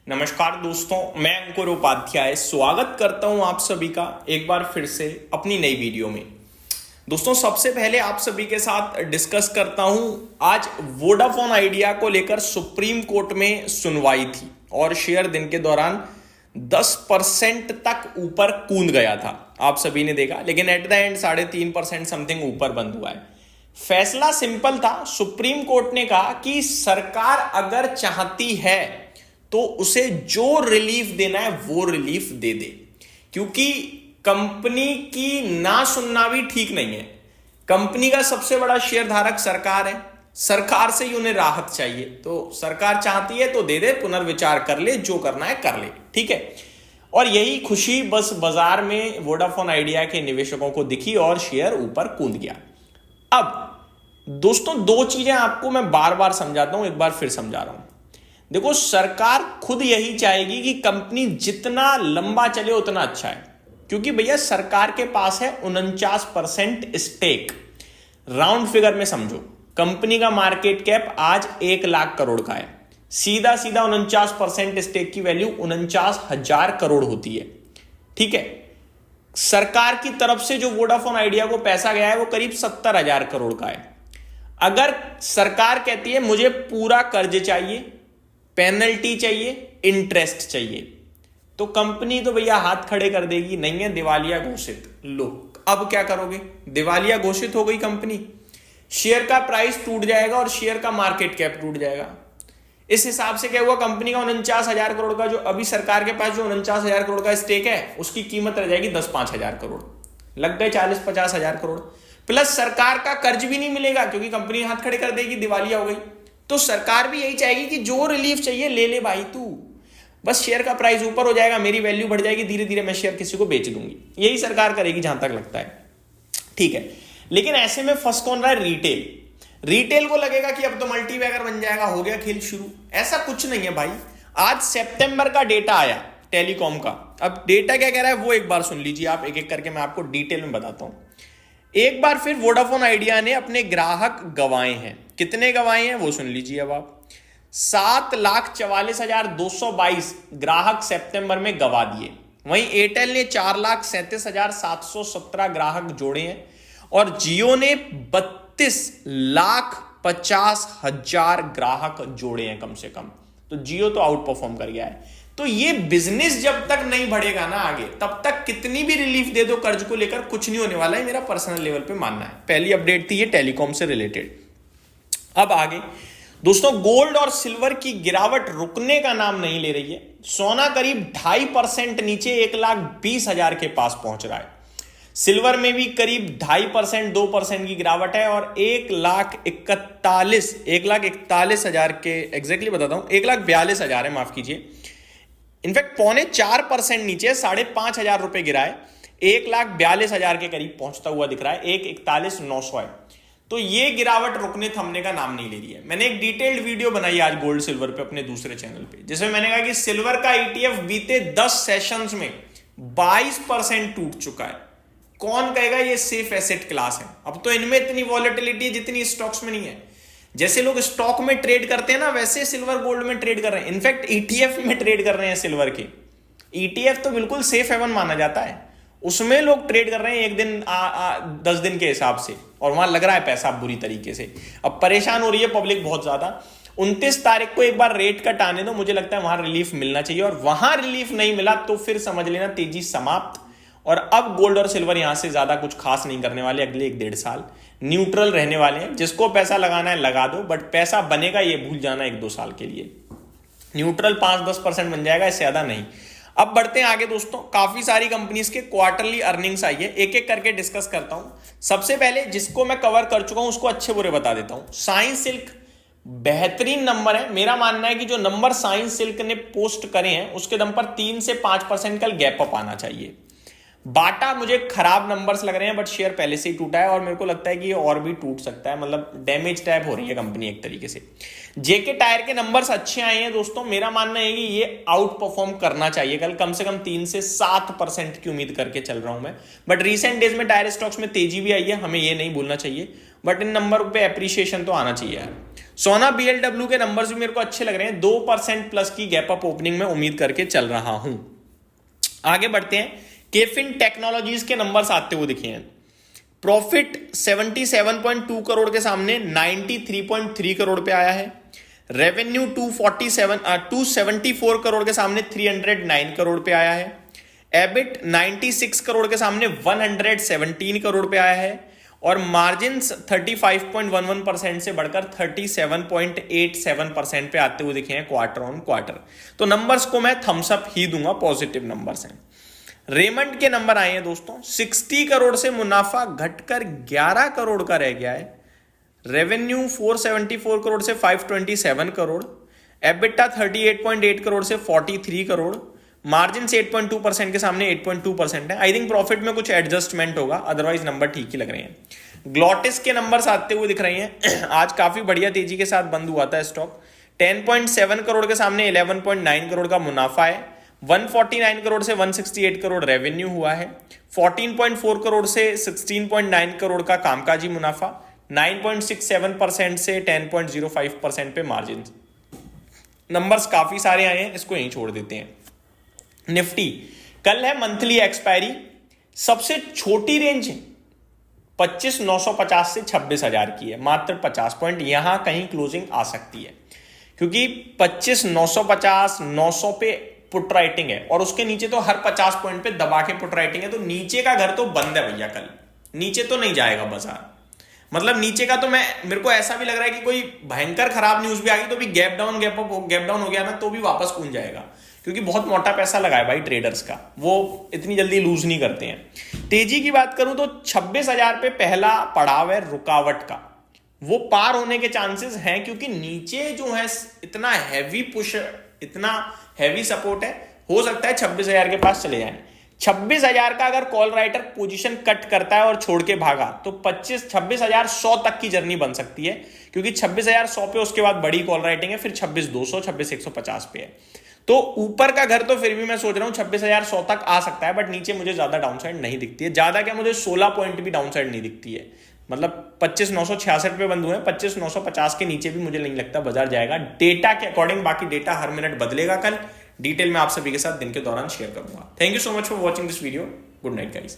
नमस्कार दोस्तों, मैं अंकुर उपाध्याय स्वागत करता हूं आप सभी का एक बार फिर से अपनी नई वीडियो में। दोस्तों, सबसे पहले आप सभी के साथ डिस्कस करता हूं, आज वोडाफोन आइडिया को लेकर सुप्रीम कोर्ट में सुनवाई थी और शेयर दिन के दौरान 10% तक ऊपर कूद गया था। आप सभी ने देखा, लेकिन एट द एंड 3.5% समथिंग ऊपर बंद हुआ है। फैसला सिंपल था। सुप्रीम कोर्ट ने कहा कि सरकार अगर चाहती है तो उसे जो रिलीफ देना है वो रिलीफ दे दे, क्योंकि कंपनी की ना सुनना भी ठीक नहीं है। कंपनी का सबसे बड़ा शेयर धारक सरकार है, सरकार से ही उन्हें राहत चाहिए, तो सरकार चाहती है तो दे दे, पुनर्विचार कर ले, जो करना है कर ले, ठीक है। और यही खुशी बस बाजार में वोडाफोन आइडिया के निवेशकों को दिखी और शेयर ऊपर कूद गया। अब दोस्तों, दो चीजें आपको मैं बार बार समझाता हूं, एक बार फिर समझा रहा हूं। देखो, सरकार खुद यही चाहेगी कि कंपनी जितना लंबा चले उतना अच्छा है, क्योंकि भैया सरकार के पास है 49% स्टेक। राउंड फिगर में समझो, कंपनी का मार्केट कैप आज 1 लाख करोड़ का है। सीधा सीधा 49% स्टेक की वैल्यू 49,000 करोड़ होती है, ठीक है। सरकार की तरफ से जो वोडाफोन आइडिया को पैसा गया है वो करीब 70,000 करोड़ का है। अगर सरकार कहती है मुझे पूरा कर्ज चाहिए, पेनल्टी चाहिए, इंटरेस्ट चाहिए, तो कंपनी तो भैया हाथ खड़े कर देगी, नहीं है दिवालिया घोषित। लो, अब क्या करोगे? दिवालिया घोषित हो गई कंपनी, शेयर का प्राइस टूट जाएगा और शेयर का मार्केट कैप टूट जाएगा। इस हिसाब से क्या हुआ, कंपनी का 49,000 करोड़ का जो अभी सरकार के पास जो 49,000 करोड़ का स्टेक है उसकी कीमत रह जाएगी 10-5,000 करोड़। लग गए 40-50,000 करोड़। प्लस सरकार का कर्ज भी नहीं मिलेगा, क्योंकि कंपनी हाथ खड़े कर देगी, दिवालिया हो गई। तो सरकार भी यही चाहेगी कि जो रिलीफ चाहिए ले ले भाई तू, बस शेयर का प्राइस ऊपर हो जाएगा, मेरी वैल्यू बढ़ जाएगी, धीरे धीरे मैं शेयर किसी को बेच दूंगी। यही सरकार करेगी जहां तक लगता है, ठीक है। लेकिन ऐसे में फंस कौन रहा है? रिटेल को लगेगा कि अब तो मल्टीबैगर बन जाएगा, हो गया खेल शुरू। ऐसा कुछ नहीं है भाई। आज सितंबर का डेटा आया टेलीकॉम का। अब डेटा क्या कह रहा है वो एक बार सुन लीजिए आप, एक एक करके मैं आपको डिटेल में बताता हूं। एक बार फिर वोडाफोन आइडिया ने अपने ग्राहक गंवाए हैं। कितने गंवाए हैं वो सुन लीजिए अब आप। 7,44,222 ग्राहक सितंबर में गंवा दिए। वहीं एयरटेल ने 4,37,717 ग्राहक जोड़े हैं और जियो ने 32,50,000 ग्राहक जोड़े हैं कम से कम। तो जियो तो आउट परफॉर्म कर गया है। तो ये बिजनेस जब तक नहीं बढ़ेगा ना आगे, तब तक कितनी भी रिलीफ दे दो कर्ज को लेकर, कुछ नहीं होने वाला है, मेरा पर्सनल लेवल पे मानना है। पहली अपडेट थी ये टेलीकॉम से रिलेटेड। अब आगे दोस्तों, गोल्ड और सिल्वर की गिरावट रुकने का नाम नहीं ले रही है। सोना करीब 2.5% नीचे 1,20,000 के पास पहुंच रहा है। सिल्वर में भी करीब 2.5%, 2% की गिरावट है और 1,41,000 के एग्जैक्टली बताता हूं, 1,42,000 है, माफ कीजिए। इनफैक्ट 3.25% नीचे 5,500 रुपए गिरा है, 1,42,000 के करीब पहुंचता हुआ दिख रहा है, 1,41,900 है। तो ये गिरावट रुकने थमने का नाम नहीं ले रही है। मैंने एक डिटेल्ड वीडियो बनाई आज गोल्ड सिल्वर पे अपने दूसरे चैनल पे, जिसमें मैंने कहा कि सिल्वर का ईटीएफ बीते 10 सेशंस में 22% टूट चुका है। कौन कहेगा ये सेफ एसेट क्लास है? अब तो इनमें इतनी वॉलेटिलिटी जितनी स्टॉक्स में नहीं है। जैसे लोग स्टॉक में ट्रेड करते हैं ना, वैसे सिल्वर गोल्ड में ट्रेड कर रहे हैं। इनफैक्ट ईटीएफ में ट्रेड कर रहे हैं सिल्वर के। ईटीएफ तो बिल्कुल सेफ हेवन माना जाता है, उसमें लोग ट्रेड कर रहे हैं एक दिन 10 दिन के हिसाब से, और वहां लग रहा है पैसा बुरी तरीके से। अब परेशान हो रही है पब्लिक बहुत ज्यादा। 29 तारीख को एक बार रेट कट आने दो, मुझे लगता है वहां रिलीफ मिलना चाहिए, और वहां रिलीफ नहीं मिला तो फिर समझ लेना तेजी समाप्त। और अब गोल्ड और सिल्वर यहां से ज्यादा कुछ खास नहीं करने वाले। अगले 1-1.5 साल न्यूट्रल रहने वाले हैं। जिसको पैसा लगाना है लगा दो, बट पैसा बनेगा ये भूल जाना 1-2 साल के लिए। न्यूट्रल 5-10% बन जाएगा, इससे ज्यादा नहीं। अब बढ़ते हैं आगे दोस्तों। काफी सारी कंपनीज के क्वार्टरली अर्निंग्स आई है, एक एक करके डिस्कस करता हूं। सबसे पहले जिसको मैं कवर कर चुका हूं उसको अच्छे बुरे बता देता हूं। साइंस सिल्क बेहतरीन नंबर है। मेरा मानना है कि जो नंबर साइंस सिल्क ने पोस्ट करे हैं उसके दम पर 3 से 5% का गैप अप आना चाहिए। बाटा मुझे खराब नंबर्स लग रहे हैं, बट शेयर पहले से ही टूटा है और मेरे को लगता है कि ये और भी टूट सकता है, मतलब डैमेज टाइप हो रही है कंपनी एक तरीके से। जेके टायर के नंबर्स अच्छे आए हैं दोस्तों। मेरा मानना है कि ये आउट परफॉर्म करना चाहिए कल, कम से कम 3 से 7% की उम्मीद करके चल रहा हूं मैं। बट रीसेंट डेज में टायर स्टॉक्स में तेजी भी आई है, हमें ये नहीं भूलना चाहिए, बट इन नंबर पे एप्रिसिएशन तो आना चाहिए यार। सोना बीएलडब्ल्यू के नंबर्स भी मेरे को अच्छे लग रहे हैं, 2% प्लस की गैप अप ओपनिंग में उम्मीद करके चल रहा हूं। आगे बढ़ते हैं, केफिन टेक्नोलॉजीज के नंबर्स आते हुए दिखे हैं। प्रॉफिट 77.2 करोड़ के सामने 93.3 करोड़ पे आया है। रेवेन्यू 274 करोड़ के सामने 309 करोड़ पे आया है। एबिट 96 करोड़ के सामने 117 करोड़ पे आया है। और मार्जिन्स 35.11% से बढ़कर 37.87% पे आते हुए दिखे हैं क्वार्टर ऑन क्वार्टर। तो नंबर्स को मैं थम्स अप ही दूंगा, पॉजिटिव नंबर्स हैं। रेमंड के नंबर आए हैं दोस्तों, 60 करोड़ से मुनाफा घटकर 11 करोड़ का रह गया है। रेवेन्यू 474 करोड़ से 527 करोड़। एबिटा 38.8 करोड़ से 43 करोड़। मार्जिन 8.2% के सामने 8.2% है। आई थिंक प्रॉफिट में कुछ एडजस्टमेंट होगा, अदरवाइज नंबर ठीक ही लग रहे हैं। ग्लॉटिस के नंबर्स आते हुए दिख रहे हैं। आज काफी बढ़िया तेजी के साथ बंद हुआ था स्टॉक। 10.7 करोड़ के सामने 11.9 करोड़ का मुनाफा है। 149 करोड़ से 168 करोड़ रेवेन्यू हुआ है। 14.4 करोड़ से 16.9 करोड़ का कामकाजी मुनाफा। 9.67% से 10.05% पे मार्जिन। नंबर्स काफी सारे आए हैं, इसको यहीं छोड़ देते हैं। निफ्टी कल है मंथली एक्सपायरी, सबसे छोटी रेंज 25,950 से 26,000 की है, मात्र 50 पॉइंट। यहां कहीं क्लोजिंग आ सकती है क्योंकि 25,950 900 पे पुट राइटिंग है और उसके नीचे तो हर 50 पॉइंट पे दबा के पुट राइटिंग है। तो नीचे का घर तो बंद है भैया, कल नीचे तो नहीं जाएगा बाजार। मतलब नीचे का तो मेरे को ऐसा भी लग रहा है कि कोई भयंकर खराब न्यूज भी आ गई तो भी गैप डाउन हो गया ना तो भी वापस कूद जाएगा, क्योंकि बहुत मोटा पैसा लगा है भाई ट्रेडर्स का, वो इतनी जल्दी लूज नहीं करते हैं। तेजी की बात करूं तो 26,000 पे पहला पड़ाव है रुकावट का, वो पार होने के चांसेस हैं क्योंकि नीचे जो है इतना हैवी पुश, इतना हैवी सपोर्ट है, हो सकता है 26,000 के पास चले जाए। 26,000 का अगर कॉल राइटर पोजीशन कट करता है और छोड़ के भागा तो 26,100 तक की जर्नी बन सकती है, क्योंकि 26,100 पे उसके बाद बड़ी कॉल राइटिंग है, फिर 26,200 26,150 पे है। तो ऊपर का घर तो फिर भी मैं सोच रहा हूं 26,100 तक आ सकता है, बट नीचे मुझे ज्यादा डाउनसाइड नहीं दिखती है। ज्यादा क्या, मुझे 16 पॉइंट भी डाउनसाइड नहीं दिखती है। मतलब 25,966 पे बंद हुए हैं, 25,950 के नीचे भी मुझे नहीं लगता बाजार जाएगा डेटा के अकॉर्डिंग। बाकी डेटा हर मिनट बदलेगा, कल डिटेल में आप सभी के साथ दिन के दौरान शेयर करूंगा। Thank you so much for watching this video. Good night guys.